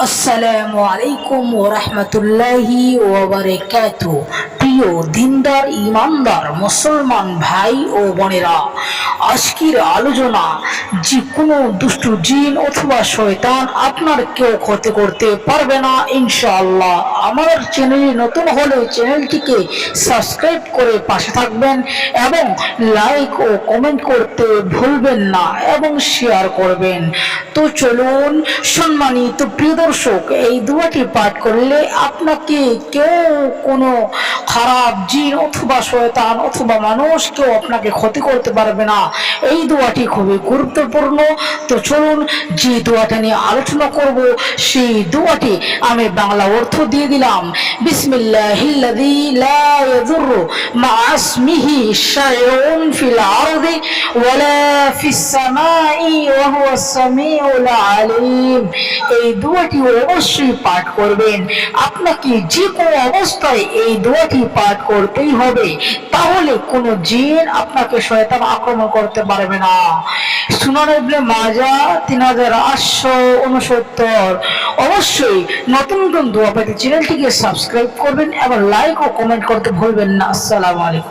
আসসালামু আলাইকুম ওয়া রাহমাতুল্লাহি ওয়া বারাকাতুহু। প্রিয় দিনদার ইমানদার মুসলমান ভাই ও বোনেরা, আজকের আলোচনা, যে কোনো দুষ্ট জিন অথবা শয়তান আপনার কেউ ক্ষতি করতে পারবে না ইনশাআল্লাহ। আমার চ্যানেলে নতুন হলে চ্যানেলটিকে সাবস্ক্রাইব করে পাশে থাকবেন এবং লাইক ও কমেন্ট করতে ভুলবেন না এবং শেয়ার করবেন। তো চলুন সম্মানিত প্রিয় দর্শক, এই দোয়াটি পাঠ করলে আপনাকে কেউ কোনো খারাপ জিন অথবা শয়তান অথবা মানুষ কেউ আপনাকে ক্ষতি করতে পারবে না। এই দোয়াটি খুবই গুরুত্বপূর্ণ। তো চলুন যে দোয়াটা নিয়ে আলোচনা করব সেই দোয়াটি আমি বাংলা অর্থ দিয়ে দিলাম। বিসমিল্লাহিল্লাযী লা ইয়াদুররু মা ইসমিহি শাইউন ফিল আরদি ওয়ালা ফিস সামাই ওয়া হুয়াস সামিউল আলিম। এই দোয়াটি অবশ্যই পাঠ করবেন। আপনাকে যে কোনো অবস্থায় এই দোয়াটি পাঠ করতেই হবে, তাহলে কোনো জিন আপনাকে শয়তান আক্রমণ করতে পারবে না। সুনান ইবনে মাজাহ 3869। অবশ্যই নতুন নতুন দোয়া পেতে চ্যানেলটিকে সাবস্ক্রাইব করবেন এবং লাইক ও কমেন্ট করতে ভুলবেন না। আসসালামু আলাইকুম।